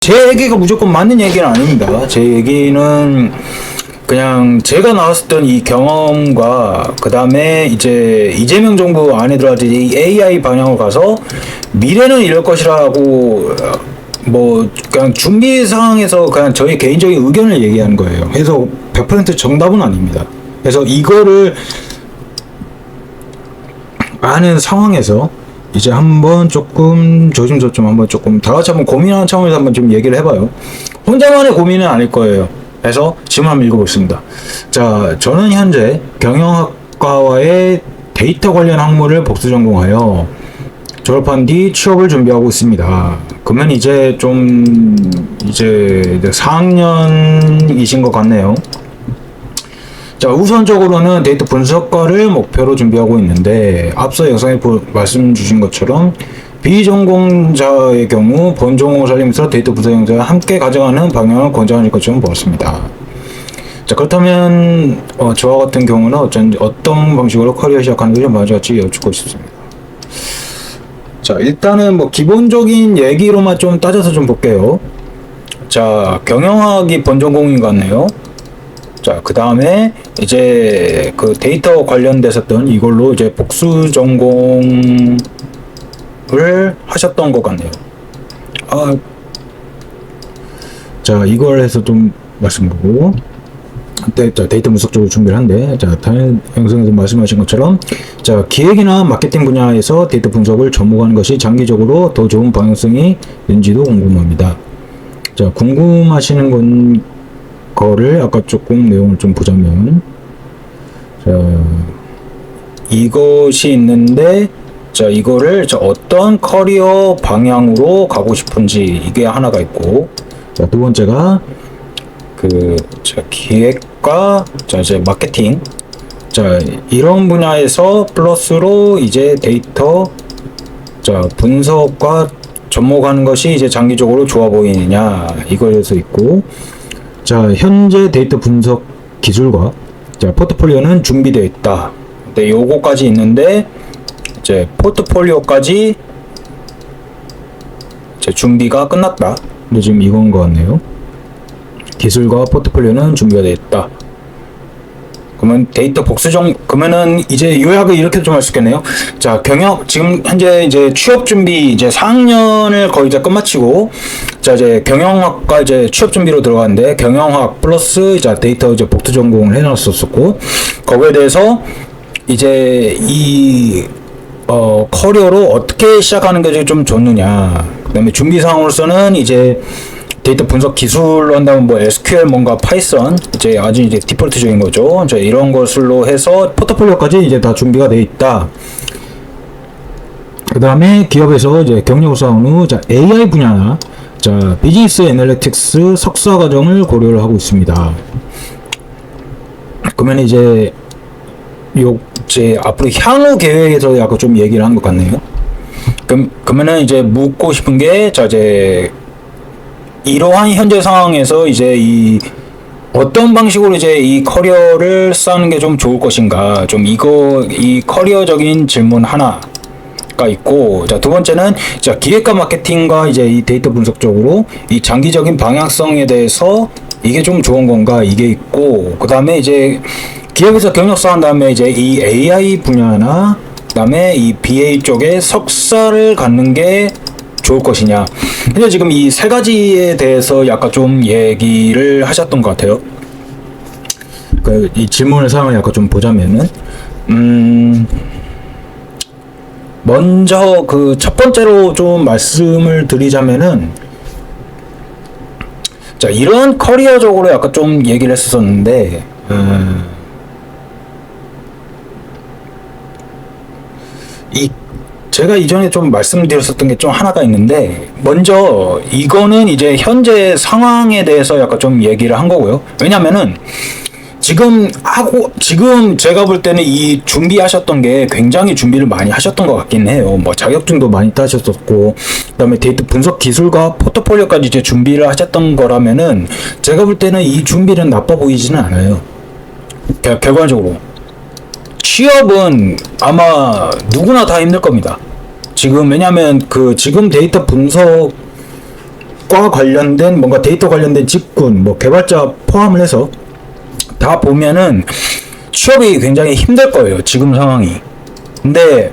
제 얘기가 무조건 맞는 얘기는 아닙니다. 제 얘기는 그냥 제가 나왔었던 이 경험과 그 다음에 이제 이재명 정부 안에 들어가서 이 AI 방향으로 가서 미래는 이럴 것이라고 뭐 그냥 준비 상황에서 그냥 저희 개인적인 의견을 얘기하는 거예요. 그래서 100% 정답은 아닙니다. 그래서 이거를 아는 상황에서 이제 한번 조금 조심조심 한번 조금 다 같이 한번 고민하는 차원에서 한번 좀 얘기를 해봐요. 혼자만의 고민은 아닐 거예요. 그래서 지금 한번 읽어보겠습니다. 자, 저는 현재 경영학과와의 데이터 관련 학문을 복수 전공하여 졸업한 뒤 취업을 준비하고 있습니다. 그러면 이제 좀 이제 4학년이신 것 같네요. 자, 우선적으로는 데이터 분석과를 목표로 준비하고 있는데 앞서 영상에 말씀 주신 것처럼 비전공자의 경우 본전공을 살리면서 데이터 분석 영상을 함께 가져가는 방향을 권장할 것처럼 보았습니다. 자, 그렇다면 저와 같은 경우는 어떤 방식으로 커리어 시작하는 것이 맞을지 여쭙고 싶습니다. 자, 일단은 뭐 기본적인 얘기로만 좀 따져서 좀 볼게요. 자, 경영학이 본전공인 것 같네요. 자, 그 다음에 이제 그 데이터 관련됐었던 이걸로 이제 복수 전공을 하셨던 것 같네요. 자, 이걸 해서 좀 말씀드리고, 자, 데이터 분석 쪽으로 준비를 한데, 자, 다른 영상에서 말씀하신 것처럼, 자, 기획이나 마케팅 분야에서 데이터 분석을 접목하는 것이 장기적으로 더 좋은 방향성이 있는지도 궁금합니다. 자, 궁금하시는 거를 아까 조금 내용을 좀 보자면, 자, 이것이 있는데, 자, 이거를 어떤 커리어 방향으로 가고 싶은지 이게 하나가 있고, 자, 두 번째가 자, 기획과 이제 마케팅, 자, 이런 분야에서 플러스로 이제 데이터, 자, 분석과 접목하는 것이 이제 장기적으로 좋아 보이느냐 이거에서 있고, 자, 현재 데이터 분석 기술과 자, 포트폴리오는 준비되어 있다. 네, 요거까지 있는데 이제 포트폴리오까지 이제 준비가 끝났다. 근데 지금 이건 것 같네요. 기술과 포트폴리오는 준비가 되어 있다. 그러면 데이터 복수정, 그러면은 이제 요약을 이렇게 좀 할 수 있겠네요. 자, 지금 현재 이제 취업 준비 이제 4학년을 거의 다 끝마치고, 자, 이제 경영학과 이제 취업 준비로 들어갔는데, 경영학 플러스 이제 데이터 이제 복수 전공을 해놨었고, 거기에 대해서 이제 커리어로 어떻게 시작하는 게 좀 좋느냐. 그 다음에 준비 상황으로서는 이제 데이터 분석 기술로 한다면 뭐 SQL 뭔가 파이썬 이제 아주 이제 디폴트적인 거죠. 이제 이런 것으로 해서 포트폴리오까지 이제 다 준비가 돼 있다. 그 다음에 기업에서 이제 경력 쌓은 후 자, AI 분야나 자, 비즈니스 애널리틱스 석사 과정을 고려를 하고 있습니다. 그러면 이제 이제 앞으로 향후 계획에서 약간 좀 얘기를 한 것 같네요. 그러면은 이제 묻고 싶은 게 자, 이제 이러한 현재 상황에서 이제 어떤 방식으로 이제 이 커리어를 쌓는 게 좀 좋을 것인가, 좀 이 커리어적인 질문 하나가 있고, 자, 두 번째는 자, 기획과 마케팅과 이제 이 데이터 분석 쪽으로 이 장기적인 방향성에 대해서 이게 좀 좋은 건가 이게 있고, 그 다음에 이제 기업에서 경력 쌓은 다음에 이제 이 AI 분야나 그 다음에 이 BA 쪽에 석사를 갖는 게 좋을 것이냐. 근데 지금 이 세 가지에 대해서 약간 좀 얘기를 하셨던 것 같아요. 이 질문을 사용을 약간 좀 보자면은, 먼저 그 첫 번째로 좀 말씀을 드리자면은, 자, 이런 커리어적으로 약간 좀 얘기를 했었는데, 제가 이전에 좀 말씀드렸었던 게 좀 하나가 있는데, 먼저 이거는 이제 현재 상황에 대해서 약간 좀 얘기를 한 거고요. 왜냐면은 지금 제가 볼 때는 이 준비하셨던 게 굉장히 준비를 많이 하셨던 것 같긴 해요. 뭐 자격증도 많이 따셨었고, 그다음에 데이터 분석 기술과 포트폴리오까지 이제 준비를 하셨던 거라면은 제가 볼 때는 이 준비는 나빠 보이지는 않아요. 결과적으로. 취업은 아마 누구나 다 힘들 겁니다. 지금 왜냐면 지금 데이터 분석 과 관련된 뭔가 데이터 관련된 직군, 뭐 개발자 포함을 해서 다 보면은 취업이 굉장히 힘들 거예요. 지금 상황이. 근데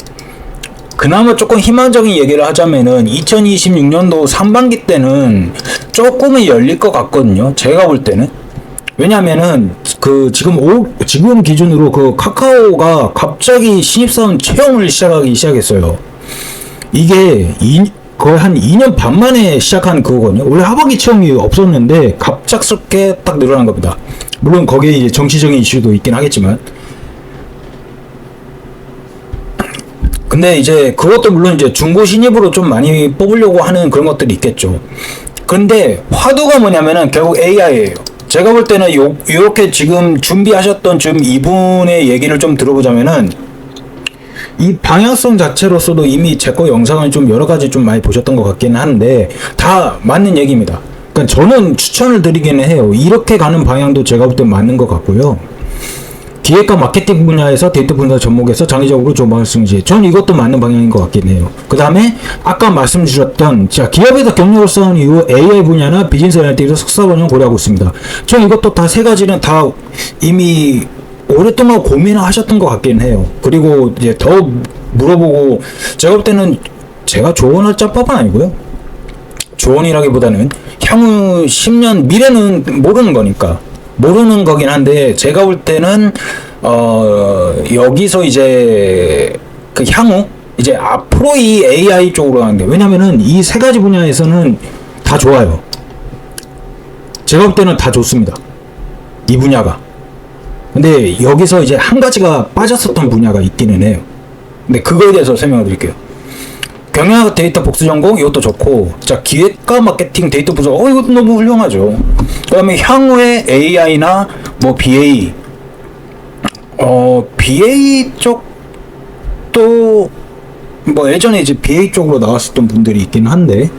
그나마 조금 희망적인 얘기를 하자면은 2026년도 상반기 때는 조금은 열릴 것 같거든요. 제가 볼 때는. 왜냐면은 지금 기준으로 그 카카오가 갑자기 신입사원 채용을 시작하기 시작했어요. 이게 거의 한 2년 반 만에 시작한 그거거든요. 원래 하반기 채용이 없었는데 갑작스럽게 딱 늘어난 겁니다. 물론 거기에 이제 정치적인 이슈도 있긴 하겠지만. 근데 이제 그것도 물론 이제 중고 신입으로 좀 많이 뽑으려고 하는 그런 것들이 있겠죠. 근데 화두가 뭐냐면은 결국 AI예요. 제가 볼 때는 요렇게 지금 준비하셨던 지금 이분의 얘기를 좀 들어보자면은 이 방향성 자체로서도 이미 제 거 영상을 좀 여러 가지 좀 많이 보셨던 것 같기는 한데 다 맞는 얘기입니다. 그러니까 저는 추천을 드리기는 해요. 이렇게 가는 방향도 제가 볼 때 맞는 것 같고요. 기획과 마케팅 분야에서 데이터 분석 접목해서 장기적으로 조망을 승지. 전 이것도 맞는 방향인 것 같긴 해요. 그 다음에 아까 말씀 주셨던 자 기업에서 경력을 쌓은 이후 AI 분야나 비즈니스 애널리틱스 석사 번영 고려하고 있습니다. 전 이것도 다 세 가지는 다 이미 오랫동안 고민을 하셨던 것 같긴 해요. 그리고 이제 더 물어보고 제가 볼 때는 제가 조언할 짬밥은 아니고요. 조언이라기보다는 향후 10년 미래는 모르는 거니까 모르는 거긴 한데 제가 볼 때는 여기서 이제 그 향후 이제 앞으로 이 AI 쪽으로 가는 게 왜냐면은 이 세 가지 분야에서는 다 좋아요. 제가 볼 때는 다 좋습니다. 이 분야가. 근데 여기서 이제 한 가지가 빠졌었던 분야가 있기는 해요. 근데 그거에 대해서 설명을 드릴게요. 경영학 데이터 복수 전공 이것도 좋고 자 기획과 마케팅 데이터 분석 이것도 너무 훌륭하죠. 그 다음에 향후에 AI나 뭐 BA BA 쪽도 뭐 예전에 이제 BA 쪽으로 나왔었던 분들이 있긴 한데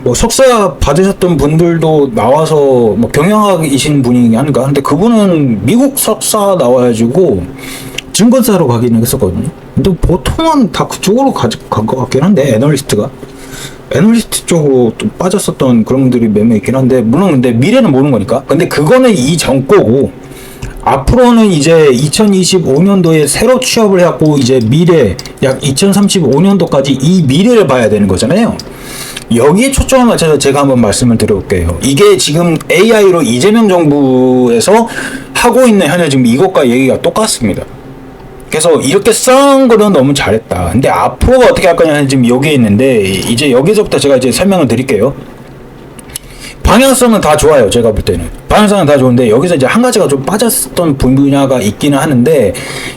뭐 석사 받으셨던 분들도 나와서 뭐 경영학이신 분이 아닌가 근데 그분은 미국 석사 나와가지고 증권사로 가기는 했었거든요. 근데 보통은 다 그쪽으로 간 것 같긴 한데 애널리스트 쪽으로 또 빠졌었던 그런 분들이 몇 명 있긴 한데 물론 근데 미래는 모르는 거니까. 근데 그거는 이전 거고 앞으로는 이제 2025년도에 새로 취업을 해갖고 이제 미래 약 2035년도까지 이 미래를 봐야 되는 거잖아요. 여기에 초점을 맞춰서 제가 한번 말씀을 드려볼게요. 이게 지금 AI로 이재명 정부에서 하고 있는 현재 지금 이것과 얘기가 똑같습니다. 그래서 이렇게 쌓은 거는 너무 잘했다. 근데 앞으로가 어떻게 할 거냐는 지금 여기에 있는데 이제 여기서부터 제가 이제 설명을 드릴게요. 방향성은 다 좋아요. 제가 볼 때는 방향성은 다 좋은데 여기서 이제 한 가지가 좀 빠졌던 분야가 있기는 하는데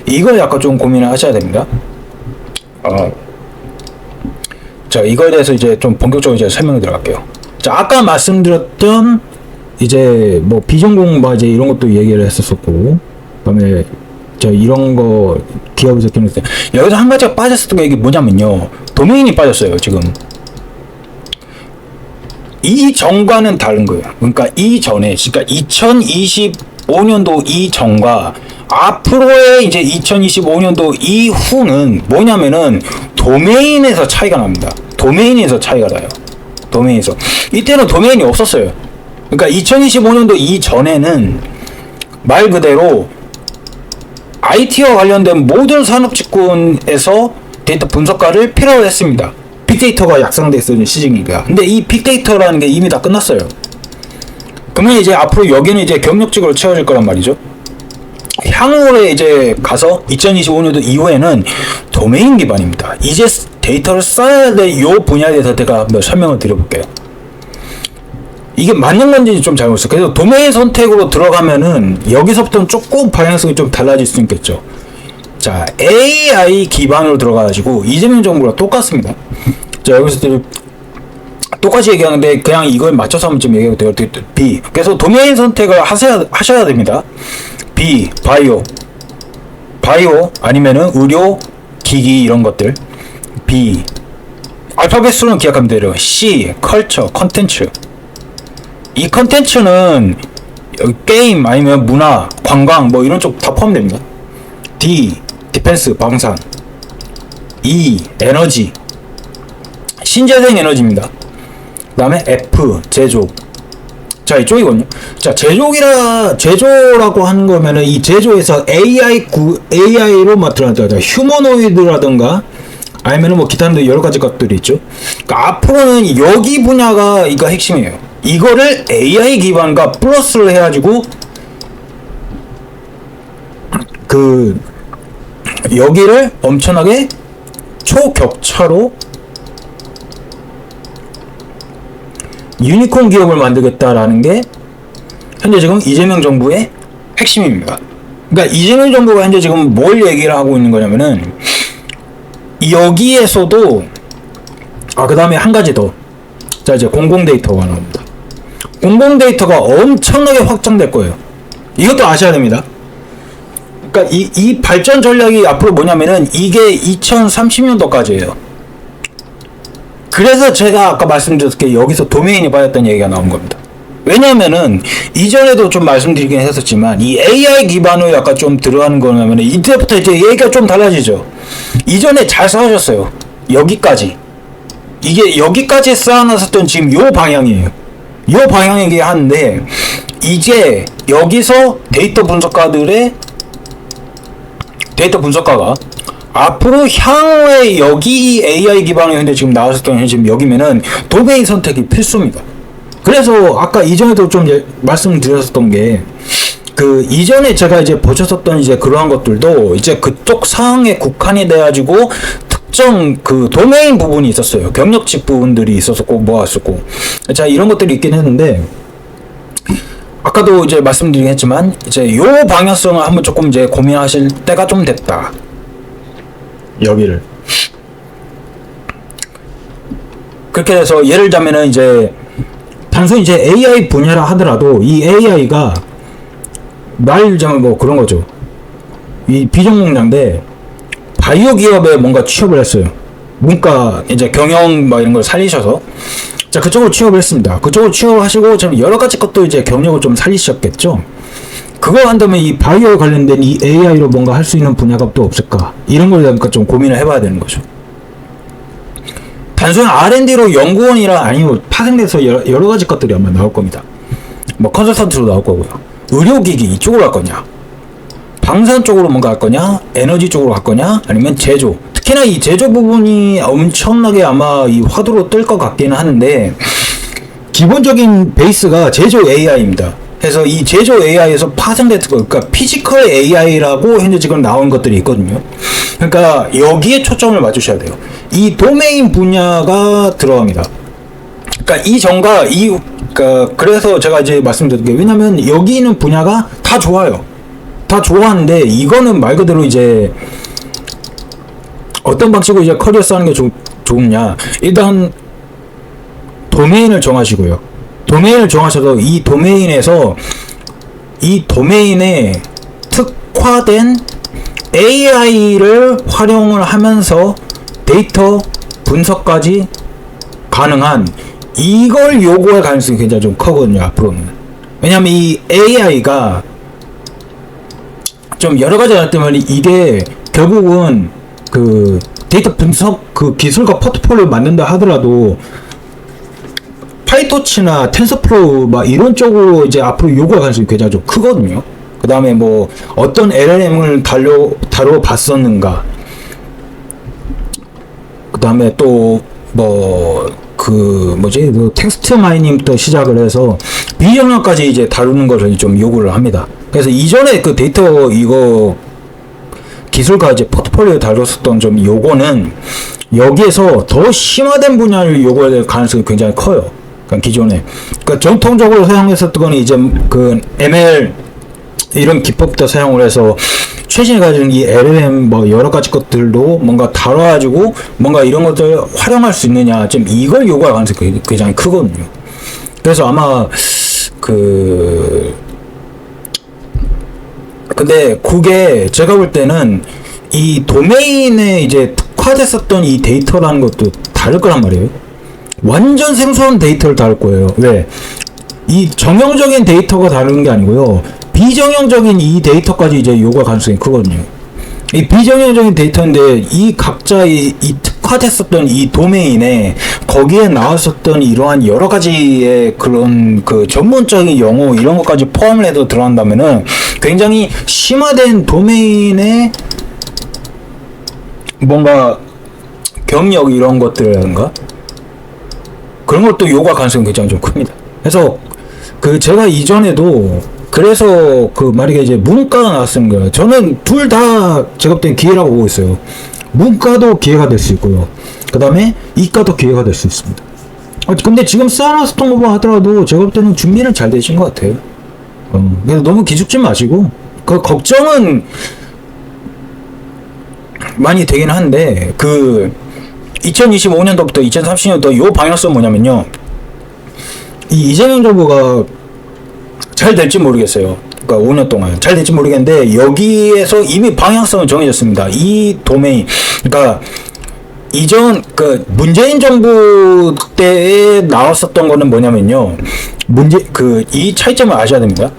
이걸 약간 좀 고민을 하셔야 됩니다. 자 이거에 대해서 이제 좀 본격적으로 이제 설명을 들어갈게요. 자 아까 말씀드렸던 이제 뭐 비전공 뭐 이제 이런 것도 얘기를 했었었고 그다음에 저 이런 거 기업에서 기능했을 때 여기서 한 가지가 빠졌었던 게 이게 뭐냐면요 도메인이 빠졌어요. 지금 이전과는 다른 거예요. 그러니까 이전에 그러니까 2025년도 이전과 앞으로의 이제 2025년도 이후는 뭐냐면은 도메인에서 차이가 납니다. 도메인에서 차이가 나요. 도메인에서 이때는 도메인이 없었어요. 그러니까 2025년도 이전에는 말 그대로 IT와 관련된 모든 산업직군에서 데이터 분석가를 필요로 했습니다. 빅데이터가 약상돼 있었는 시즌이니까. 근데 이 빅데이터라는 게 이미 다 끝났어요. 그러면 이제 앞으로 여기는 이제 경력직으로 채워질 거란 말이죠. 향후에 이제 가서 2025년도 이후에는 도메인 기반입니다. 이제 데이터를 써야 될 요 분야에 대해서 제가 한번 설명을 드려볼게요. 이게 맞는 건지 좀 잘 모르겠어요. 그래서 도메인 선택으로 들어가면은 여기서부터는 조금 방향성이 좀 달라질 수 있겠죠. 자, AI 기반으로 들어가가지고 이재명 정부랑 똑같습니다. 자, 여기서 똑같이 얘기하는데 그냥 이걸 맞춰서 한번 좀 얘기해도 돼요. B. 그래서 도메인 선택을 하셔야 됩니다. B. 바이오 아니면은 의료, 기기 이런 것들. B. 알파벳 수는 기억하면 돼요. C. 컬처, 컨텐츠. 이 컨텐츠는 게임 아니면 문화, 관광 뭐 이런 쪽 다 포함됩니다. D. 디펜스, 방산. E. 에너지. 신재생 에너지입니다. 그 다음에 F, 제조. 자, 이쪽이거든요. 자, 제조라고 하는 거면은 이 제조에서 AI로 막 들어간다. 휴머노이드라든가 아니면은 뭐 기타 여러 가지 것들이 있죠. 그러니까 앞으로는 여기 분야가 이거 핵심이에요. 이거를 AI 기반과 플러스를 해가지고 여기를 엄청나게 초격차로 유니콘 기업을 만들겠다라는 게 현재 지금 이재명 정부의 핵심입니다. 그러니까 이재명 정부가 현재 지금 뭘 얘기를 하고 있는 거냐면은 여기에서도 그 다음에 한 가지 더. 자, 이제 공공 데이터가 나옵니다. 공공 데이터가 엄청나게 확장될 거예요. 이것도 아셔야 됩니다. 그러니까 이 발전 전략이 앞으로 뭐냐면은 이게 2030년도까지예요. 그래서 제가 아까 말씀드렸게 여기서 도메인이 빠졌다는 얘기가 나온 겁니다. 왜냐면은 이전에도 좀 말씀드리긴 했었지만 이 AI 기반으로 약간 좀 들어가는 거냐면 이때부터 이제 얘기가 좀 달라지죠. 이전에 잘 쌓아졌어요. 여기까지. 이게 여기까지 쌓아놨었던 지금 요 방향이에요. 요 방향이긴 한데 이제 여기서 데이터 분석가가 앞으로 향후에 여기 AI 기반으로 현재 지금 나왔었던 지금 여기면은 도메인 선택이 필수입니다. 그래서 아까 이전에도 좀 말씀드렸었던 게 이전에 제가 이제 보셨었던 이제 그러한 것들도 이제 그쪽 상황에 국한이 돼가지고 특정 도메인 부분이 있었어요. 경력직 부분들이 있었었고 모았었고 자 이런 것들이 있긴 했는데 아까도 이제 말씀드리긴 했지만 이제 요 방향성을 한번 조금 이제 고민하실 때가 좀 됐다. 여기를 그렇게 해서 예를 들자면은 이제 단순히 이제 AI 분야라 하더라도 이 AI가 말하자면 뭐 그런 거죠. 이 비전공자인데 바이오 기업에 뭔가 취업을 했어요. 문과 이제 경영 막 이런 걸 살리셔서 자 그쪽으로 취업을 했습니다. 그쪽으로 취업하시고 좀 여러 가지 것도 이제 경력을 좀 살리셨겠죠. 그거 한다면 이 바이오 관련된 이 AI로 뭔가 할 수 있는 분야가 또 없을까? 이런 걸 그러니까 좀 고민을 해봐야 되는 거죠. 단순히 R&D로 연구원이라 아니면 파생돼서 여러 가지 것들이 아마 나올 겁니다. 뭐 컨설턴트로 나올 거고요. 의료기기 이쪽으로 갈 거냐? 방산 쪽으로 뭔가 할 거냐? 에너지 쪽으로 갈 거냐? 아니면 제조. 특히나 이 제조 부분이 엄청나게 아마 이 화두로 뜰 것 같기는 한데 기본적인 베이스가 제조 AI입니다. 그래서 이 제조 AI에서 파생됐던 거, 그러니까 피지컬 AI라고 현재 지금 나온 것들이 있거든요. 그러니까 여기에 초점을 맞추셔야 돼요. 이 도메인 분야가 들어갑니다. 그러니까 그래서 제가 이제 말씀드린 게 왜냐면 여기 있는 분야가 다 좋아요. 다 좋아하는데 이거는 말 그대로 이제 어떤 방식으로 이제 커리어 쌓는 게 좋으냐. 일단 도메인을 정하시고요. 도메인을 정하셔서 이 도메인에 특화된 AI를 활용을 하면서 데이터 분석까지 가능한 이걸 요구할 가능성이 굉장히 좀 크거든요. 앞으로는. 왜냐면 이 AI가 좀 여러 가지 할 때문에 이게 결국은 데이터 분석 기술과 포트폴리오 만든다 하더라도 파이토치나 텐서플로우 막 이런 쪽으로 이제 앞으로 요구할 가능성이 굉장히 좀 크거든요. 그 다음에 뭐 어떤 LLM을 다뤄봤었는가. 그 다음에 또 뭐 텍스트 마이닝부터 시작을 해서 비정형까지 이제 다루는 것을 좀 요구를 합니다. 그래서 이전에 데이터 기술과 이제 포트폴리오 다뤘었던 좀 요거는 여기에서 더 심화된 분야를 요구할 가능성이 굉장히 커요. 기존에 전통적으로 사용했었던 건 이제 ML 이런 기법부터 사용을 해서 최신에 가진 이 LLM 뭐 여러 가지 것들도 뭔가 다뤄가지고 뭔가 이런 것들 활용할 수 있느냐 좀 이걸 요구할 가능성이 굉장히 크거든요. 그래서 아마 근데 그게 제가 볼 때는 이 도메인에 이제 특화됐었던 이 데이터라는 것도 다를 거란 말이에요. 완전 생소한 데이터를 다룰 거예요. 왜? 이 정형적인 데이터가 다루는 게 아니고요. 비정형적인 이 데이터까지 이제 요구할 가능성이 크거든요. 이 비정형적인 데이터인데 이 각자 이 특화됐었던 이 도메인에 거기에 나왔었던 이러한 여러 가지의 그런 그 전문적인 용어 이런 것까지 포함을 해서 들어간다면은 굉장히 심화된 도메인의 뭔가 경력 이런 것들인가 그런 것도 요구할 가능성이 굉장히 좀 큽니다. 그래서 그 제가 이전에도 그래서 그 만약에 이제 문과가 나왔는 거예요. 저는 둘 다 제가 볼 땐 기회라고 보고 있어요. 문과도 기회가 될 수 있고요. 그 다음에 이과도 기회가 될 수 있습니다. 근데 지금 쌓아놨었던 거 하더라도 제가 볼 때는 준비는 잘 되신 것 같아요. 그래서 너무 기죽지 마시고 그 걱정은 많이 되긴 한데 그 2025년도부터 2030년도 요 방향성 뭐냐면요. 이 이재명 정부가 잘 될지 모르겠어요. 그러니까 5년 동안 잘 될지 모르겠는데 여기에서 이미 방향성은 정해졌습니다. 이 도메인 그러니까 이전 그 문재인 정부 때에 나왔었던 거는 뭐냐면요. 이 차이점을 아셔야 됩니다.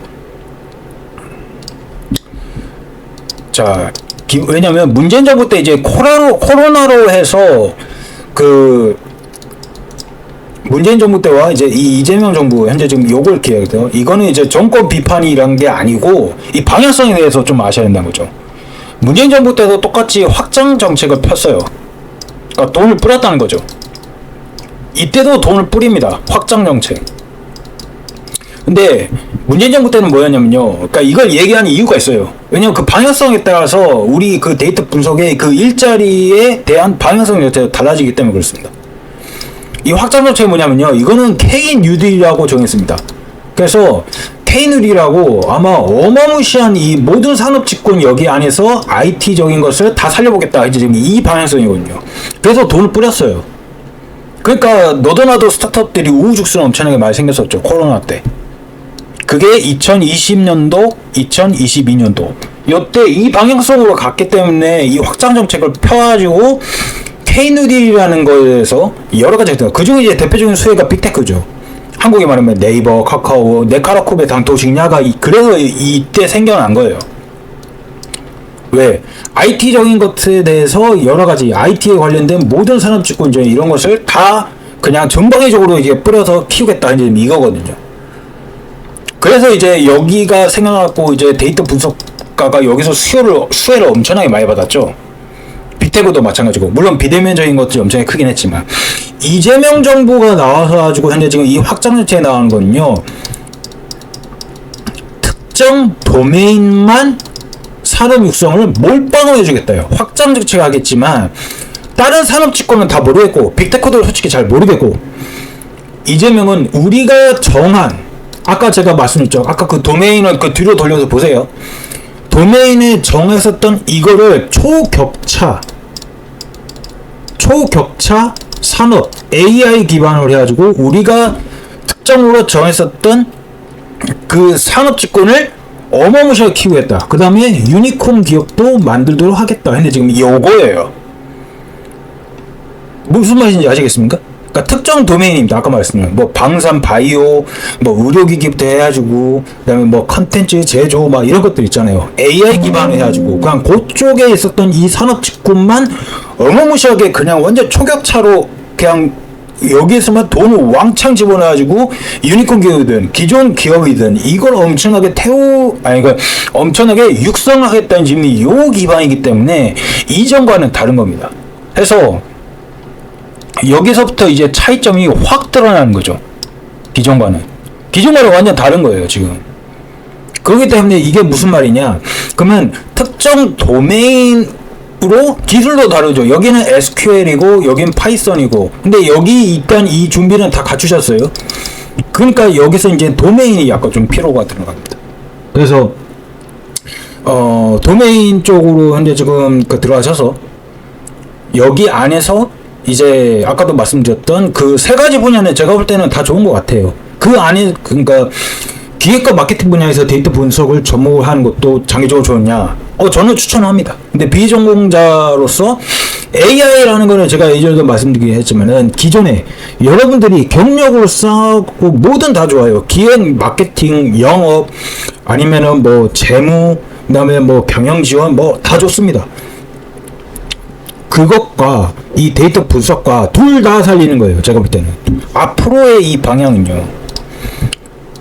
자, 왜냐면 문재인 정부 때 이제 코로나로 해서 그 문재인 정부 때와 이제 이 이재명 정부 현재 지금 요걸 기획해요. 이거는 이제 정권 비판이란 게 아니고 이 방향성에 대해서 좀 아셔야 된다는 거죠. 문재인 정부 때도 똑같이 확장 정책을 폈어요. 그러니까 돈을 뿌렸다는 거죠. 이때도 돈을 뿌립니다. 확장 정책. 근데 문재인 정부 때는 뭐였냐면요. 그러니까 이걸 얘기하는 이유가 있어요. 왜냐면 그 방향성에 따라서 우리 그 데이터 분석의 그 일자리에 대한 방향성이 달라지기 때문에 그렇습니다. 이 확장 정책이 뭐냐면요. 이거는 K 뉴딜이라고 정했습니다. 그래서 K 뉴딜이라고 아마 어마무시한 이 모든 산업 집권 여기 안에서 IT적인 것을 다 살려보겠다. 이제 지금 이 방향성이거든요. 그래서 돈을 뿌렸어요. 그러니까 너도 나도 스타트업들이 우후죽순 엄청나게 많이 생겼었죠. 코로나 때. 그게 2020년도, 2022년도. 요때 이 방향성으로 갔기 때문에 이 확장 정책을 펴가지고 K-뉴딜이라는 거에서 여러 가지가 있어요. 그 중에 이제 대표적인 수혜가 빅테크죠. 한국에 말하면 네이버, 카카오, 네카라쿱의 당토식냐가 그래서 이때 생겨난 거예요. 왜? IT적인 것에 대해서 여러 가지 IT에 관련된 모든 산업집권 이런 것을 다 그냥 전방위적으로 이제 뿌려서 키우겠다 이제 이거거든요. 그래서 이제 여기가 생겨났고 이제 데이터 분석가가 여기서 수혜를 엄청나게 많이 받았죠. 빅테크도 마찬가지고 물론 비대면적인 것들이 엄청나게 크긴 했지만 이재명 정부가 나와서 가지고 현재 지금 이 확장 정책에 나오는 거는요. 특정 도메인만 산업 육성을 몰빵을 해주겠다요. 확장 정책 하겠지만 다른 산업 집권은 다 모르겠고 빅테크도 솔직히 잘 모르겠고 이재명은 우리가 정한 아까 제가 말씀드렸죠. 아까 그 도메인을 그 뒤로 돌려서 보세요. 도메인에 정했었던 이거를 초격차 산업 AI 기반으로 해가지고 우리가 특정으로 정했었던 그 산업 집권을 어마무시하게 키우겠다. 그 다음에 유니콘 기업도 만들도록 하겠다. 근데 지금 요거예요. 무슨 말인지 아시겠습니까? 그러니까 특정 도메인입니다. 아까 말씀드린 뭐 방산, 바이오, 뭐 의료기기부터 해가지고 그다음에 뭐 컨텐츠 제조 막 이런 것들 있잖아요. AI 기반으로 해가지고 그냥 그쪽에 있었던 이 산업 직군만 어마무시하게 그냥 완전 초격차로 그냥 여기에서만 돈을 왕창 집어넣어가지고 유니콘 기업이든 기존 기업이든 이걸 엄청나게 엄청나게 육성하겠다는 지금 요 기반이기 때문에 이전과는 다른 겁니다. 그래서 여기서부터 이제 차이점이 확 드러나는 거죠. 기존과는 완전 다른 거예요 지금. 그렇기 때문에 이게 무슨 말이냐, 그러면 특정 도메인으로 기술도 다르죠. 여기는 SQL이고 여기는 파이썬이고, 근데 여기 일단 이 준비는 다 갖추셨어요. 그러니까 여기서 이제 도메인이 약간 좀 필요가 들어갑니다. 그래서 도메인 쪽으로 현재 지금 들어가셔서 여기 안에서 이제 아까도 말씀드렸던 그 세 가지 분야는 제가 볼 때는 다 좋은 것 같아요. 그 안에 그러니까 기획과 마케팅 분야에서 데이터 분석을 접목을 하는 것도 장기적으로 좋냐? 저는 추천합니다. 근데 비전공자로서 AI라는 거는 제가 예전에도 말씀드리긴 했지만은 기존에 여러분들이 경력으로 쌓고 뭐든 다 좋아요. 기획, 마케팅, 영업 아니면은 뭐 재무, 그다음에 뭐 경영 지원 뭐 다 좋습니다. 그것과 이 데이터 분석과 둘 다 살리는 거예요. 제가 볼 때는 앞으로의 이 방향은요.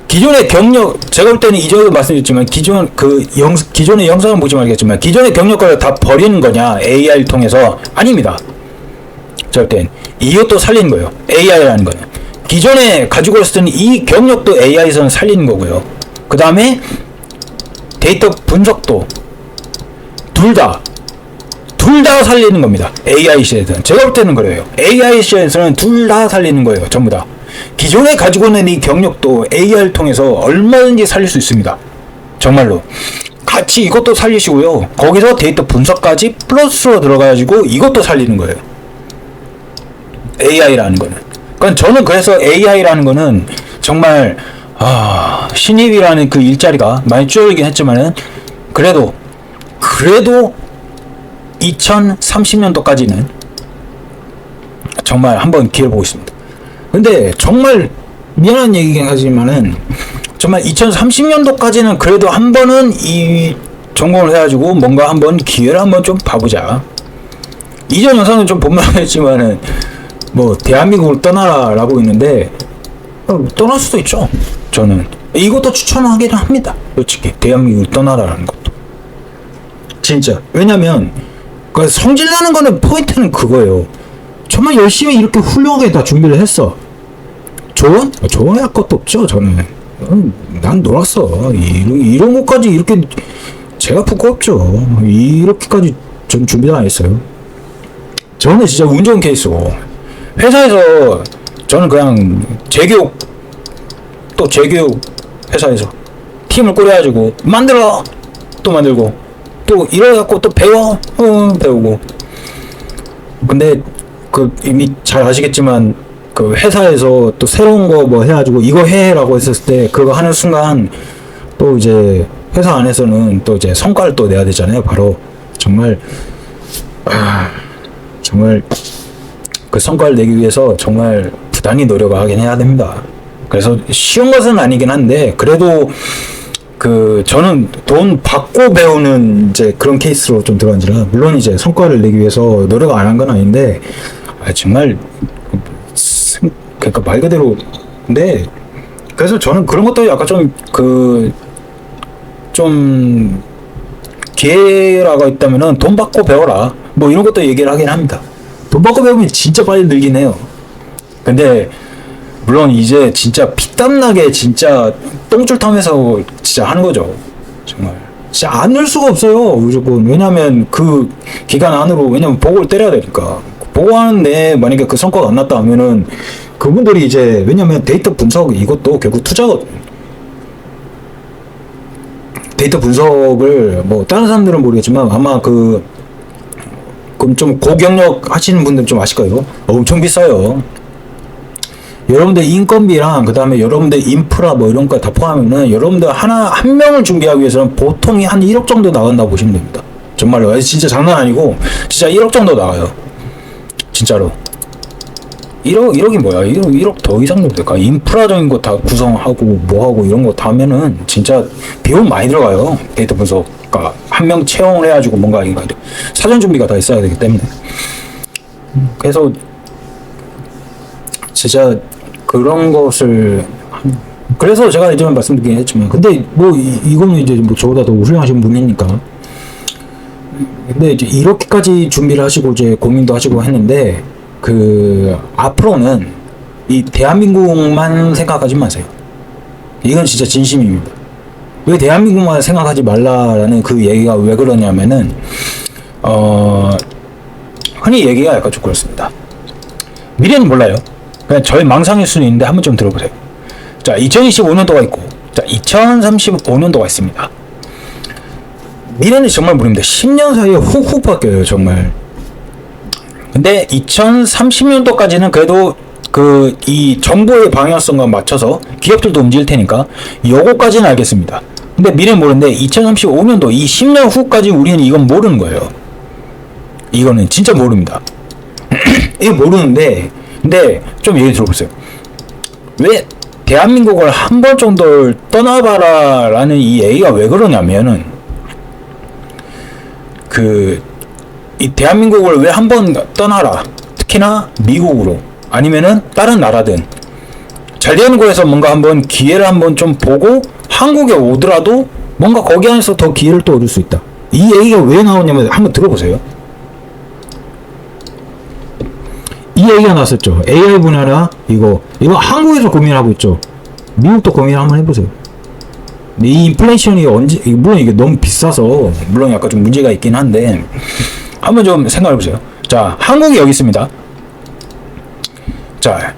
기존의 경력, 제가 볼 때는 이전에도 말씀드렸지만 기존의 영상을 보시면 알겠지만 기존의 경력을 다 버리는 거냐 AI를 통해서 아닙니다. 제가 볼 땐 이것도 살리는 거예요. AI라는 거는 기존에 가지고 있었던 이 경력도 AI에서는 살리는 거고요. 그 다음에 데이터 분석도 둘 다 살리는 겁니다. AI 시대에서는 제가 볼 때는 그래요. AI 시대에서는 둘 다 살리는 거예요. 전부 다. 기존에 가지고 있는 이 경력도 AI를 통해서 얼마든지 살릴 수 있습니다. 정말로. 같이 이것도 살리시고요. 거기서 데이터 분석까지 플러스로 들어가가지고 이것도 살리는 거예요. AI라는 거는. 그러니까 저는 그래서 AI라는 거는 정말 신입이라는 그 일자리가 많이 줄어들긴 했지만은 그래도 2030년도까지는 정말 한번 기회를 보고 있습니다. 근데 정말 미안한 얘기긴 하지만은 정말 2030년도까지는 그래도 한 번은 이 전공을 해가지고 뭔가 한번 기회를 한번 좀 봐보자. 이전 영상은 좀 본만했지만은 뭐 대한민국을 떠나라라고 있는데 떠날 수도 있죠. 저는 이것도 추천하기는 합니다. 솔직히 대한민국을 떠나라라는 것도 진짜. 왜냐면 그 성질나는 거는 포인트는 그거예요. 정말 열심히 이렇게 훌륭하게 다 준비를 했어. 조언할 것도 없죠. 저는 난 놀았어. 이런 것까지 이렇게 제가 부끄럽죠. 이렇게까지 전 준비를 안 했어요. 저는 진짜 운 좋은 케이스고 회사에서 저는 그냥 재교육 회사에서 팀을 꾸려가지고 또 만들고 또 이래갖고 또 배우고. 근데 그 이미 잘 아시겠지만 그 회사에서 또 새로운 거 뭐 해가지고 이거 해라고 했었을 때 그거 하는 순간 또 이제 회사 안에서는 또 이제 성과를 또 내야 되잖아요. 바로 정말 그 성과를 내기 위해서 정말 부단히 노력을 하긴 해야 됩니다. 그래서 쉬운 것은 아니긴 한데 그래도 저는 돈 받고 배우는 이제 그런 케이스로 좀 들어간지라 물론 이제 성과를 내기 위해서 노력 안 한 건 아닌데 정말 그러니까 말 그대로 근데 그래서 저는 그런 것도 약간 좀 기회라고 있다면은 돈 받고 배워라 뭐 이런 것도 얘기를 하긴 합니다. 돈 받고 배우면 진짜 빨리 늘긴 해요. 근데 물론 이제 진짜 피땀나게 진짜 똥줄 타면서 진짜 하는 거죠. 정말 진짜 안 늘 수가 없어요. 무조건. 왜냐면 그 기간 안으로 왜냐면 보고를 때려야 되니까 보고하는데 만약에 그 성과가 안 났다 하면은 그분들이 이제 왜냐면 데이터 분석 이것도 결국 투자거든요. 데이터 분석을 뭐 다른 사람들은 모르겠지만 아마 그럼 좀 고경력 하시는 분들은 좀 아실 거예요. 엄청 비싸요. 여러분들 인건비랑 그 다음에 여러분들 인프라 뭐 이런 거 다 포함하면은 여러분들 한 명을 준비하기 위해서는 보통이 한 1억 정도 나간다고 보시면 됩니다. 정말로 진짜 장난 아니고 진짜 1억 정도 나가요. 진짜로 1억이 뭐야? 1억 더 이상 정도 될까? 인프라적인 거 다 구성하고 뭐하고 이런 거 다 하면은 진짜 비용 많이 들어가요. 데이터 분석가 한 명 채용을 해가지고 뭔가 이거 사전 준비가 다 있어야 되기 때문에 그래서 진짜 그런 것을 그래서 제가 예전에 말씀드리긴 했지만 근데 뭐 이거는 이제 뭐 저보다 더 훌륭하신 분이니까 근데 이제 이렇게까지 준비를 하시고 이제 고민도 하시고 했는데 앞으로는 이 대한민국만 생각하지 마세요. 이건 진짜 진심입니다. 왜 대한민국만 생각하지 말라라는 그 얘기가 왜 그러냐면은 흔히 얘기가 약간 좀 그렇습니다. 미래는 몰라요. 그냥 저의 망상일 수는 있는데 한번 좀 들어보세요. 자, 2025년도가 있고, 자, 2035년도가 있습니다. 미래는 정말 모릅니다. 10년 사이에 훅훅 바뀌어요, 정말. 근데 2030년도까지는 그래도 이 정보의 방향성과 맞춰서 기업들도 움직일 테니까 요거까지는 알겠습니다. 근데 미래는 모르는데 2035년도 이 10년 후까지 우리는 이건 모르는 거예요. 이거는 진짜 모릅니다. 이거 모르는데 근데 좀 얘기 들어보세요. 왜 대한민국을 한 번 정도를 떠나봐라 라는 이 얘기가 왜 그러냐면은 이 대한민국을 왜 한번 떠나라. 특히나 미국으로 아니면은 다른 나라든 잘 되는 거에서 뭔가 한번 기회를 한번 좀 보고 한국에 오더라도 뭔가 거기 안에서 더 기회를 또 얻을 수 있다. 이 얘기가 왜 나오냐면 한번 들어보세요. 이 얘기가 나왔었죠. AI 분야나 이거 한국에서 고민하고 있죠. 미국도 고민 한번 해보세요. 이 인플레이션이 언제, 물론 이게 너무 비싸서 물론 약간 좀 문제가 있긴 한데 한번 좀 생각해보세요. 자, 한국이 여기 있습니다. 자,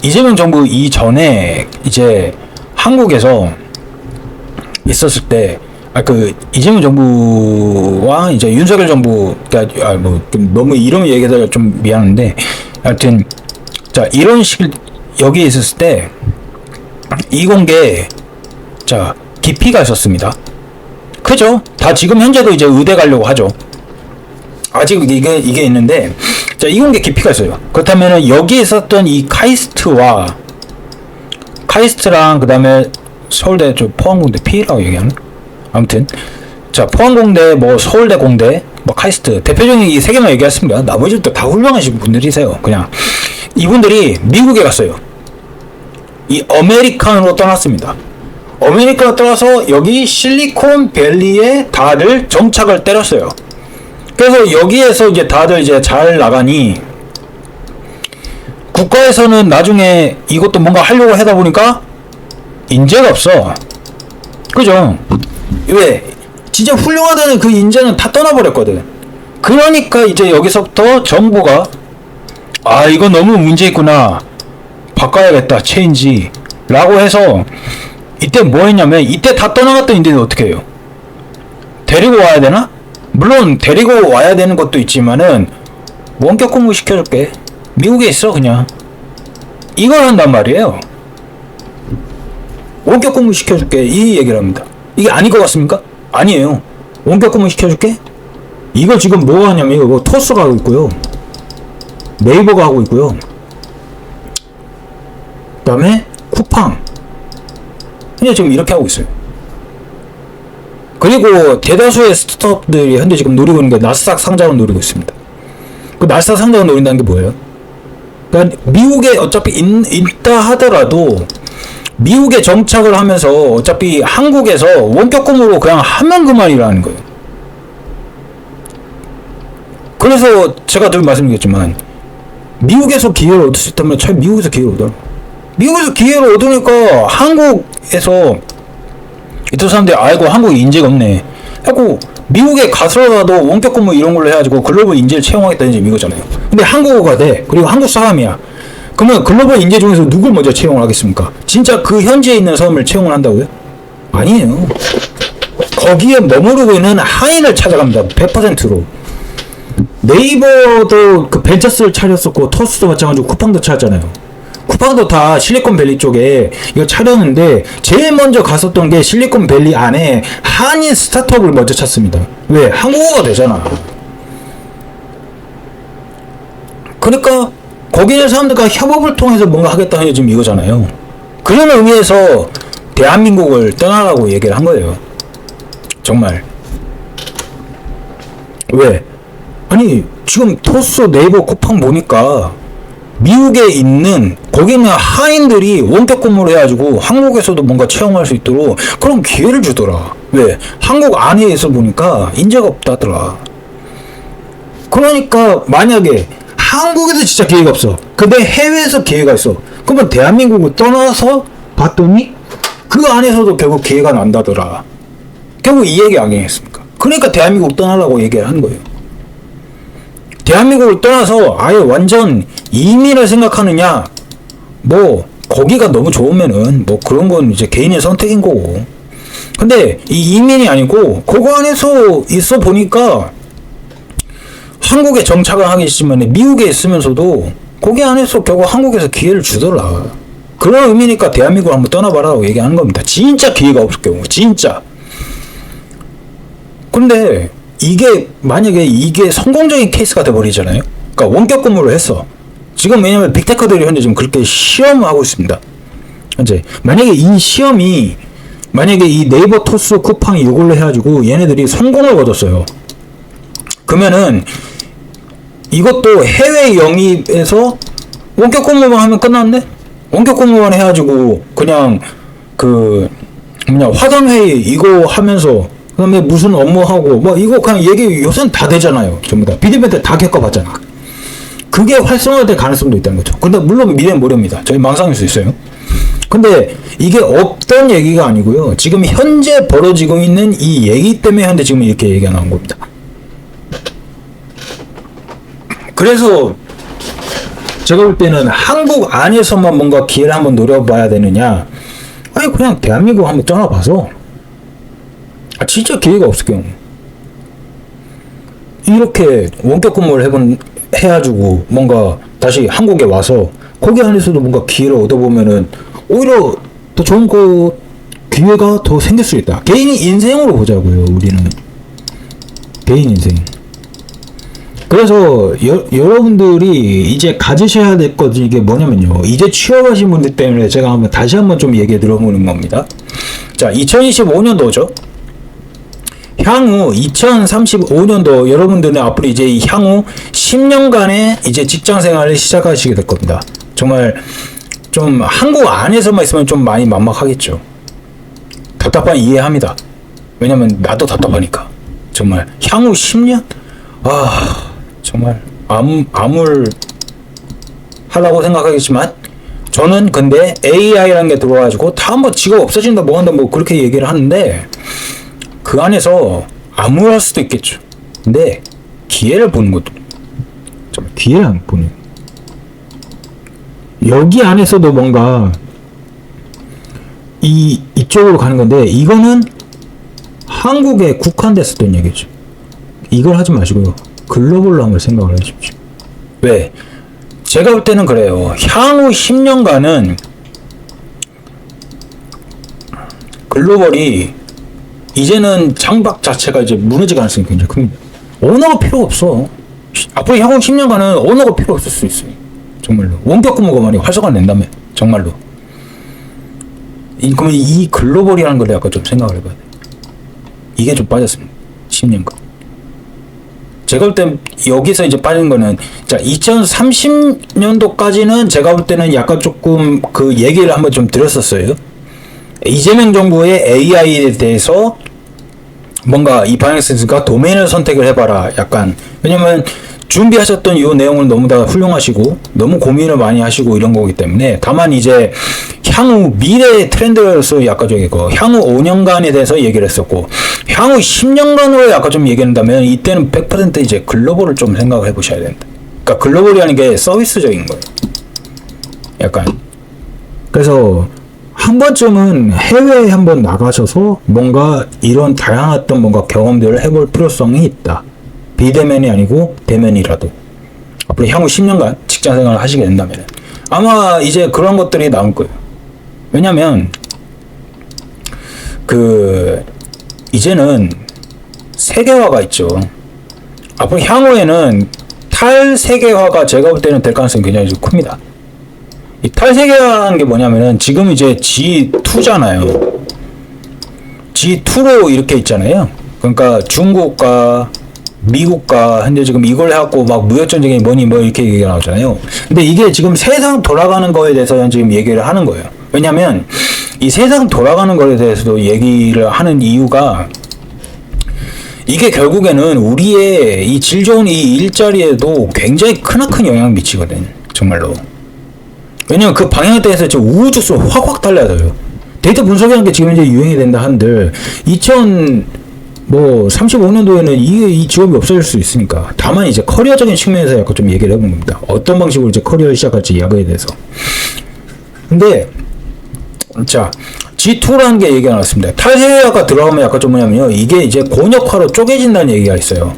이재명 정부 이전에 이제 한국에서 있었을 때 이재명 정부와 이제 윤석열 정부가 너무 이름 얘기해서 좀 미안한데 하여튼 자, 이런 식 여기에 있었을 때 이공계 자, 기피가 있었습니다. 그죠? 다 지금 현재도 이제 의대 가려고 하죠. 아직 이게 있는데 자, 이공계 기피가 있어요. 그렇다면은 여기에 있었던 이 카이스트랑 그다음에 서울대 포항공대 P라고 얘기하는 아무튼 자, 포항공대 뭐 서울대 공대 뭐 카이스트 대표적인 이 세 개만 얘기했습니다. 나머지도 다 훌륭하신 분들이세요. 그냥 이분들이 미국에 갔어요. 이 아메리칸으로 떠났습니다. 아메리카로 떠나서 여기 실리콘밸리에 다들 정착을 때렸어요. 그래서 여기에서 이제 다들 이제 잘 나가니 국가에서는 나중에 이것도 뭔가 하려고 하다 보니까 인재가 없어. 그죠? 왜? 진짜 훌륭하다는 그 인재는 다 떠나버렸거든. 그러니까 이제 여기서부터 정부가 이거 너무 문제 있구나. 바꿔야겠다. 체인지. 라고 해서 이때 뭐 했냐면 이때 다 떠나갔던 인재는 어떻게 해요? 데리고 와야 되나? 물론 데리고 와야 되는 것도 있지만은 원격 근무 시켜줄게. 미국에 있어 그냥. 이걸 한단 말이에요. 원격 근무 시켜줄게. 이 얘기를 합니다. 이게 아닐 것 같습니까? 아니에요. 원격 근무 시켜줄게? 이걸 지금 뭐 하냐면 이거 토스가 하고 있고요. 네이버가 하고 있고요. 그 다음에 쿠팡. 현재 지금 이렇게 하고 있어요. 그리고 대다수의 스타트업들이 현재 지금 노리고 있는 게 나스닥 상장을 노리고 있습니다. 그 나스닥 상장을 노린다는 게 뭐예요? 그러니까 미국에 어차피 있다 하더라도 미국에 정착을 하면서 어차피 한국에서 원격 근무로 그냥 하면 그만이라는 거예요. 그래서 제가 늘 말씀드렸지만 미국에서 기회를 얻을 수 있다면 차라리 미국에서 기회를 얻어라. 미국에서 기회를 얻으니까 한국에서 이쪽 사람들이 아이고 한국에 인재가 없네 하고 미국에 가서라도 원격 근무 이런 걸로 해가지고 글로벌 인재를 채용하겠다는 점이 이거잖아요. 근데 한국어가 돼. 그리고 한국 사람이야. 그러면 글로벌 인재 중에서 누굴 먼저 채용을 하겠습니까? 진짜 그 현지에 있는 사람을 채용을 한다고요? 아니에요. 거기에 머무르고 있는 한인을 찾아갑니다. 100%로. 네이버도 그 벤처스를 차렸었고 토스도 마찬가지고 쿠팡도 찾았잖아요. 쿠팡도 다 실리콘밸리 쪽에 이거 차렸는데 제일 먼저 갔었던 게 실리콘밸리 안에 한인 스타트업을 먼저 찾습니다. 왜? 한국어가 되잖아. 그러니까 거기 있는 사람들과 협업을 통해서 뭔가 하겠다는 게 지금 이거잖아요. 그런 의미에서 대한민국을 떠나라고 얘기를 한 거예요. 정말. 왜? 아니 지금 토스, 네이버, 쿠팡 보니까 미국에 있는 거기 있는 한인들이 원격 근무를 해가지고 한국에서도 뭔가 채용할 수 있도록 그런 기회를 주더라. 왜? 한국 안에서 보니까 인재가 없다더라. 그러니까 만약에 한국에서 진짜 기회가 없어. 근데 해외에서 기회가 있어. 그러면 대한민국을 떠나서 봤더니 그 안에서도 결국 기회가 난다더라. 결국 이 얘기 아니겠습니까? 그러니까 대한민국 떠나라고 얘기를 하는 거예요. 대한민국을 떠나서 아예 완전 이민을 생각하느냐, 뭐 거기가 너무 좋으면은 뭐 그런 건 이제 개인의 선택인 거고. 근데 이 이민이 아니고 그거 안에서 있어 보니까 한국에 정착을 하겠지만 미국에 있으면서도 거기 안에서 결국 한국에서 기회를 주더라. 그런 의미니까 대한민국을 한번 떠나봐라고 얘기하는 겁니다. 진짜 기회가 없을 경우, 진짜. 근데 이게 만약에 이게 성공적인 케이스가 돼버리잖아요. 그러니까 원격 근무를 했어. 지금 왜냐면 빅테커들이 현재 지금 그렇게 시험하고 있습니다. 현재 만약에 이 시험이 만약에 이 네이버, 토스, 쿠팡 이걸로 해가지고 얘네들이 성공을 거뒀어요. 그러면은 이것도 해외 영입에서 원격 근무만 하면 끝났네? 원격 근무만 해가지고 그냥 그 뭐냐 화상회의 이거 하면서 그다음에 무슨 업무하고 뭐 이거 그냥 얘기 요새는 다 되잖아요. 전부 다 비대면 다 겪어봤잖아. 그게 활성화될 가능성도 있다는 거죠. 근데 물론 미래는 모릅니다. 저희 망상일 수 있어요. 근데 이게 없던 얘기가 아니고요. 지금 현재 벌어지고 있는 이 얘기 때문에 현재 지금 이렇게 얘기가 나온 겁니다. 그래서 제가 볼 때는 한국 안에서만 뭔가 기회를 한번 노려봐야 되느냐, 아니 그냥 대한민국 한번 떠나봐서 진짜 기회가 없을 경우 이렇게 원격 근무를 해가지고 뭔가 다시 한국에 와서 거기 안에서도 뭔가 기회를 얻어보면은 오히려 더 좋은 기회가 더 생길 수 있다. 개인 인생으로 보자고요. 우리는 개인 인생. 그래서 여러분들이 이제 가지셔야 될 것이 이게 뭐냐면요. 이제 취업하신 분들 때문에 제가 다시 한번 좀 얘기 들어보는 겁니다. 자, 2025년도죠. 향후 2035년도 여러분들은 앞으로 이제 향후 10년간의 이제 직장 생활을 시작하시게 될 겁니다. 정말 좀 한국 안에서만 있으면 좀 많이 막막하겠죠. 답답한 이해합니다. 왜냐면 나도 답답하니까. 정말 향후 10년? 정말 암울 하려고 생각하겠지만 저는 근데 AI라는 게 들어와가지고 다 한번 직업 없어진다 뭐 한다 뭐 그렇게 얘기를 하는데 그 안에서 암울할 수도 있겠죠. 근데 기회를 보는 것도 정말 기회를 안 보는 여기 안에서도 뭔가 이쪽으로 가는 건데 이거는 한국에 국한됐었던 얘기죠. 이걸 하지 마시고요. 글로벌로 한번 생각을 해주십시오. 왜? 제가 볼 때는 그래요. 향후 10년간은 글로벌이 이제는 장박 자체가 이제 무너질 가능성이 굉장히 큽니다. 언어가 필요 없어. 앞으로 향후 10년간은 언어가 필요 없을 수 있어요. 정말로. 원격 근무가 많이 활성화 낸다면 정말로. 그러면 이 글로벌이라는 걸 약간 좀 생각을 해봐야 돼. 이게 좀 빠졌습니다. 10년간. 제가 볼 땐 여기서 이제 빠진 거는 자 2030년도까지는 제가 볼 때는 약간 조금 그 얘기를 한번 좀 드렸었어요. 이재명 정부의 AI에 대해서 뭔가 이 방향성과 도메인을 선택을 해봐라. 약간 왜냐면 준비하셨던 이 내용을 너무 다 훌륭하시고 너무 고민을 많이 하시고 이런 거기 때문에 다만 이제 향후 미래의 트렌드로서 약간 저기 향후 5년간에 대해서 얘기를 했었고 향후 10년간으로 약간 좀 얘기한다면 이때는 100% 이제 글로벌을 좀 생각을 해보셔야 된다. 그러니까 글로벌이라는 게 서비스적인 거예요. 약간 그래서 한 번쯤은 해외에 한번 나가셔서 뭔가 이런 다양했던 뭔가 경험들을 해볼 필요성이 있다. 비대면이 아니고 대면이라도 앞으로 향후 10년간 직장 생활을 하시게 된다면 아마 이제 그런 것들이 나올 거예요. 왜냐면 이제는 세계화가 있죠. 앞으로 향후에는 탈세계화가 제가 볼 때는 될 가능성이 굉장히 좀 큽니다. 이 탈세계화라는 게 뭐냐면은 지금 이제 G2잖아요. G2로 이렇게 있잖아요. 그러니까 중국과 미국과 현재 지금 이걸 해갖고 막 무역전쟁이 뭐니 뭐 이렇게 얘기가 나오잖아요. 근데 이게 지금 세상 돌아가는 거에 대해서 지금 얘기를 하는 거예요. 왜냐면 이 세상 돌아가는 거에 대해서도 얘기를 하는 이유가 이게 결국에는 우리의 이 질 좋은 이 일자리에도 굉장히 크나큰 영향을 미치거든. 정말로. 왜냐면 그 방향에 대해서 지금 우후죽순 확확 달라져요. 데이터 분석이라는 게 지금 이제 유행이 된다 한들 35년도에는 이 직업이 없어질 수 있으니까. 다만 이제 커리어적인 측면에서 약간 좀 얘기를 해본 겁니다. 어떤 방식으로 이제 커리어를 시작할지 이야기에 대해서. 근데 자 G2라는 게 얘기가 나왔습니다. 탈세계화가 들어가면 약간 좀 뭐냐면요. 이게 이제 곤역화로 쪼개진다는 얘기가 있어요.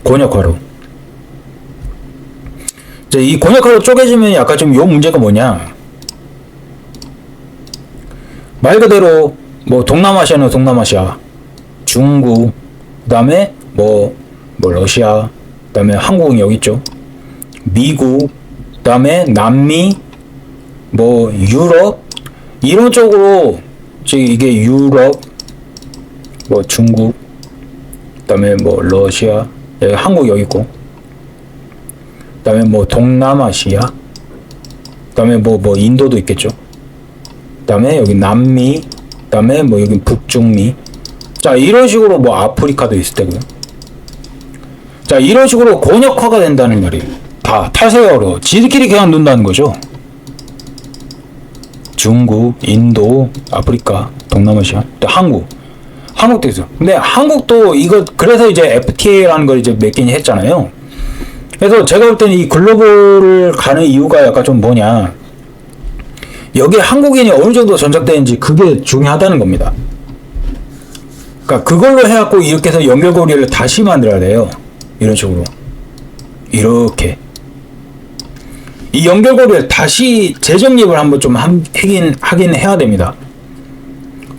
곤역화로. 이제 이 곤역화로 쪼개지면 약간 좀 요 문제가 뭐냐. 말 그대로 뭐 동남아시아는 동남아시아, 중국, 그 다음에 뭐 러시아, 그 다음에 한국은 여기 있죠. 미국, 그 다음에 남미, 뭐 유럽 이런 쪽으로 이게 유럽, 뭐 중국, 그다음에 뭐 러시아, 여기 한국 여기 있고, 그다음에 뭐 동남아시아, 그다음에 뭐 인도도 있겠죠. 그다음에 여기 남미, 그다음에 뭐 여기 북중미. 자, 이런 식으로 뭐 아프리카도 있을 테고요. 자, 이런 식으로 권역화가 된다는 말이에요. 다 탈세어로 지들끼리 그냥 논다는 거죠. 중국, 인도, 아프리카, 동남아시아, 또 한국도 있어. 근데 한국도 이거 그래서 이제 FTA라는 걸 이제 맺긴 했잖아요. 그래서 제가 볼 때는 이 글로벌을 가는 이유가 약간 좀 뭐냐, 여기에 한국인이 어느 정도 전착되는지 그게 중요하다는 겁니다. 그러니까 그걸로 해갖고 이렇게 해서 연결고리를 다시 만들어야 돼요. 이런 식으로 이렇게 이 연결고리를 다시 재정립을 한번 좀 하긴 해야 됩니다.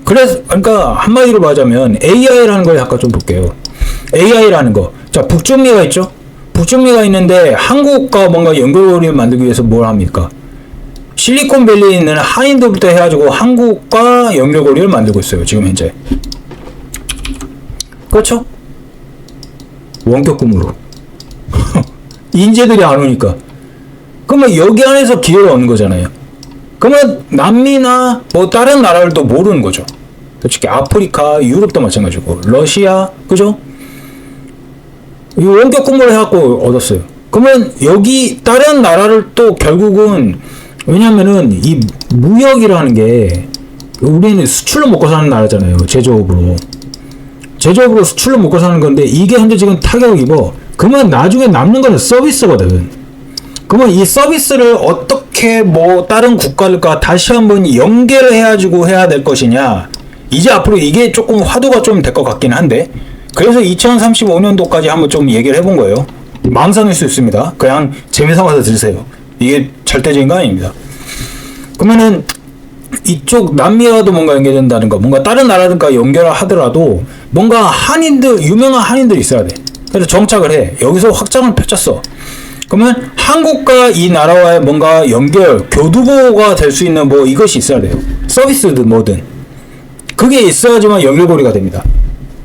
그래서 그러니까 한마디로 말하자면 AI라는 걸 약간 좀 볼게요. AI라는 거, 자, 북중미가 있죠. 북중미가 있는데 한국과 뭔가 연결고리를 만들기 위해서 뭘 합니까? 실리콘밸리에 있는 한인들부터 해가지고 한국과 연결고리를 만들고 있어요. 지금 현재. 그렇죠? 원격금으로. 인재들이 안 오니까. 그러면 여기 안에서 기회를 얻는 거잖아요. 그러면 남미나 뭐 다른 나라들도 모르는 거죠. 솔직히 아프리카, 유럽도 마찬가지고, 러시아, 그죠? 이 원격 근무를 해갖고 얻었어요. 그러면 여기 다른 나라를 또 결국은, 왜냐면은 이 무역이라는 게 우리는 수출로 먹고 사는 나라잖아요. 제조업으로 수출로 먹고 사는 건데 이게 현재 지금 타격을 입어. 그러면 나중에 남는 거는 서비스거든. 그러면 이 서비스를 어떻게 뭐 다른 국가들과 다시 한번 연계를 해가지고 해야 될 것이냐. 이제 앞으로 이게 조금 화두가 좀 될 것 같긴 한데, 그래서 2035년도까지 한번 좀 얘기를 해본 거예요. 망상일 수 있습니다. 그냥 재미삼아서 들으세요. 이게 절대적인 거 아닙니다. 그러면은 이쪽 남미와도 뭔가 연결된다는 거, 뭔가 다른 나라들과 연결을 하더라도 뭔가 한인들, 유명한 한인들이 있어야 돼. 그래서 정착을 해. 여기서 확장을 펼쳤어. 그러면 한국과 이 나라와의 뭔가 연결, 교두보가 될 수 있는 뭐 이것이 있어야 돼요. 서비스든 뭐든. 그게 있어야지만 연결고리가 됩니다.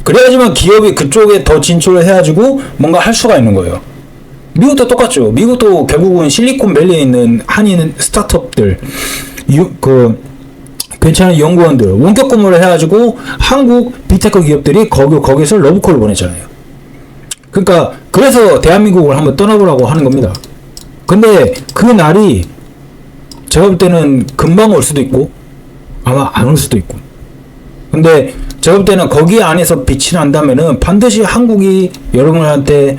그래야지만 기업이 그쪽에 더 진출을 해가지고 뭔가 할 수가 있는 거예요. 미국도 똑같죠. 미국도 결국은 실리콘밸리에 있는 한인 스타트업들, 괜찮은 연구원들, 원격 근무를 해가지고 한국 빅테크 기업들이 거기서 러브콜을 보냈잖아요. 그러니까 그래서 대한민국을 한번 떠나보라고 하는 겁니다. 근데 그 날이 제가 볼 때는 금방 올 수도 있고 아마 안 올 수도 있고, 근데 제가 볼 때는 거기 안에서 빛이 난다면은 반드시 한국이 여러분한테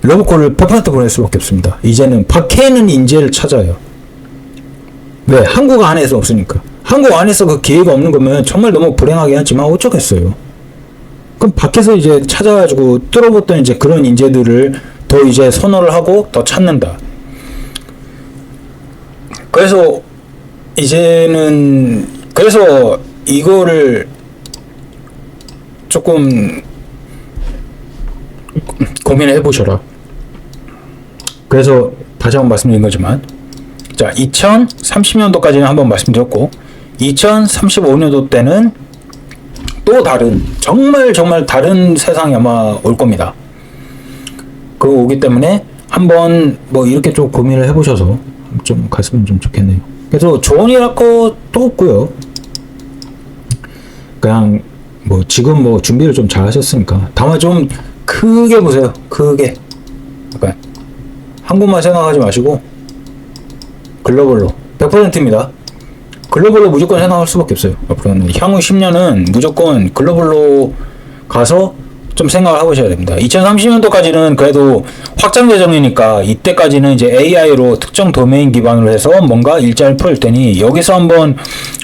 러브콜을 100% 보낼 수밖에 없습니다. 이제는 밖에 있는 인재를 찾아요. 왜? 한국 안에서 없으니까. 한국 안에서 그 기회가 없는 거면 정말 너무 불행하긴 하지만 어쩌겠어요. 그럼 밖에서 이제 찾아가지고 뚫어봤던 이제 그런 인재들을 더 이제 선호를 하고 더 찾는다. 그래서 이제는, 그래서 이거를 조금 고민을 해보셔라. 그래서 다시 한번 말씀드린 거지만, 자, 2030년도까지는 한번 말씀드렸고, 2035년도 때는 또 다른, 정말 다른 세상이 아마 올 겁니다. 그거 오기 때문에 한번 뭐 이렇게 좀 고민을 해보셔서 좀 갔으면 좀 좋겠네요. 그래서 조언이랄 것도 없고요. 그냥 뭐 지금 뭐 준비를 좀 잘 하셨으니까 다만 좀 크게 보세요. 크게. 약간 한국만 생각하지 마시고 글로벌로 100%입니다. 글로벌로 무조건 생각할 수밖에 없어요. 앞으로는 향후 10년은 무조건 글로벌로 가서 좀 생각을 해보셔야 됩니다. 2030년도까지는 그래도 확장 예정이니까 이때까지는 이제 AI로 특정 도메인 기반으로 해서 뭔가 일자리를 풀 테니 여기서 한번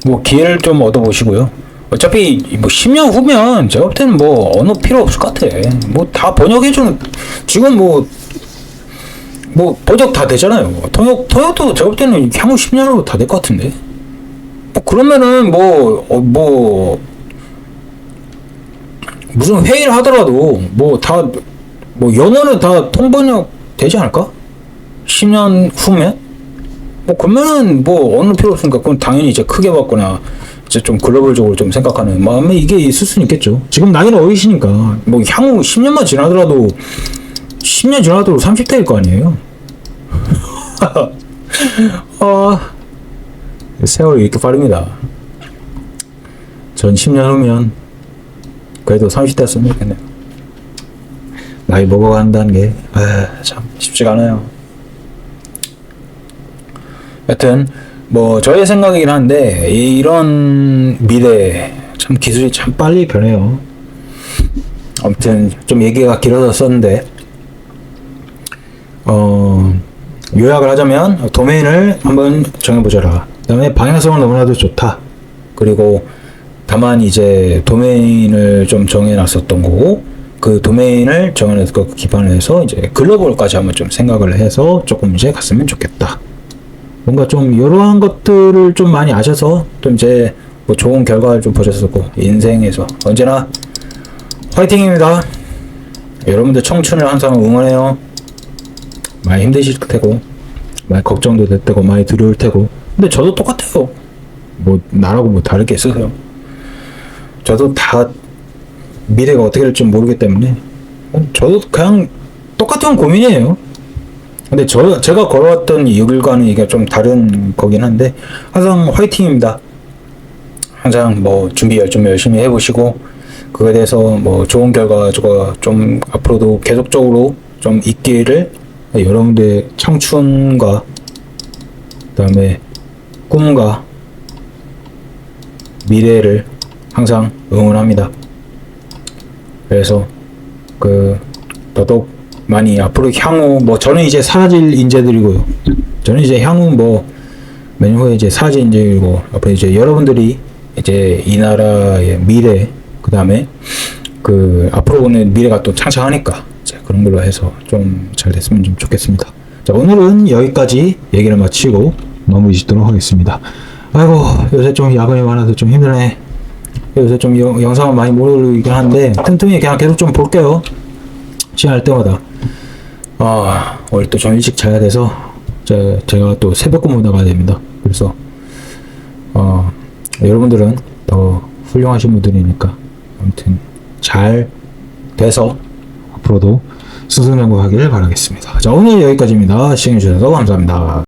뭐 기회를 좀 얻어보시고요. 어차피 뭐 10년 후면 제가 볼 때는 뭐 언어 필요 없을 것 같아. 뭐 다 번역해주는, 지금 뭐 번역 다 되잖아요. 통역도 제가 볼 때는 향후 10년으로 다 될 것 같은데. 뭐 그러면은 무슨 회의를 하더라도 영어는 다 통번역 되지 않을까? 10년 후면? 뭐 그러면은 뭐 언어 필요 없으니까 그건 당연히 이제 크게 받거나 이제 좀 글로벌적으로 좀 생각하는 마음에 이게 있을 수는 있겠죠. 지금 나이는 어리시니까 뭐 향후 10년만 지나더라도 10년 지나도 30대일 거 아니에요. 세월이 이렇게 빠릅니다. 전 10년 후면 그래도 30대였으면 좋겠네요. 나이 먹어간다는 게 참 쉽지가 않아요. 여튼 뭐 저의 생각이긴 한데 이런 미래 참 기술이 참 빨리 변해요. 아무튼 좀 얘기가 길어졌었는데 요약을 하자면 도메인을 한번 정해보자라. 그 다음에 방향성은 너무나도 좋다. 그리고 다만 이제 도메인을 좀 정해놨었던 거고 그 도메인을 정해놨던 거 기반을 해서 이제 글로벌까지 한번 좀 생각을 해서 조금 이제 갔으면 좋겠다. 뭔가 좀 이러한 것들을 좀 많이 아셔서 좀 이제 뭐 좋은 결과를 좀 보셨었고 인생에서 언제나 화이팅입니다. 여러분들 청춘을 항상 응원해요. 많이 힘드실 테고 많이 걱정도 될 테고 많이 두려울 테고 근데 저도 똑같아요. 뭐 나라고 뭐 다를 게 있으세요? 저도 다 미래가 어떻게 될지 모르기 때문에 저도 그냥 똑같은 고민이에요. 근데 제가 걸어왔던 이 길과는 이게 좀 다른 거긴 한데 항상 화이팅입니다. 항상 뭐 준비 좀 열심히 해보시고 그거에 대해서 뭐 좋은 결과가 좀 앞으로도 계속적으로 좀 있기를 여러분들의 청춘과 그다음에 꿈과 미래를 항상 응원합니다. 그래서 더더욱 많이 앞으로 향후 뭐 저는 이제 사라질 인재들이고요. 저는 이제 향후 뭐 몇 년 후에 이제 사라질 인재이고 앞으로 이제 여러분들이 이제 이 나라의 미래 그다음에 앞으로 오는 미래가 또 창창하니까 그런 걸로 해서 좀 잘 됐으면 좀 좋겠습니다. 자, 오늘은 여기까지 얘기를 마치고 마무리 짓도록 하겠습니다. 아이고 요새 좀 야근이 많아서 좀 힘드네. 요새 좀 영상을 많이 못 올리긴 한데 틈틈이 그냥 계속 좀 볼게요. 시간 날 때마다. 오늘 또 좀 일찍 자야 돼서 제가 또 새벽 근무 나가야 됩니다. 그래서 여러분들은 더 훌륭하신 분들이니까 아무튼 잘 돼서 앞으로도 승승장구하기를 바라겠습니다. 자, 오늘 여기까지입니다. 시청해주셔서 감사합니다.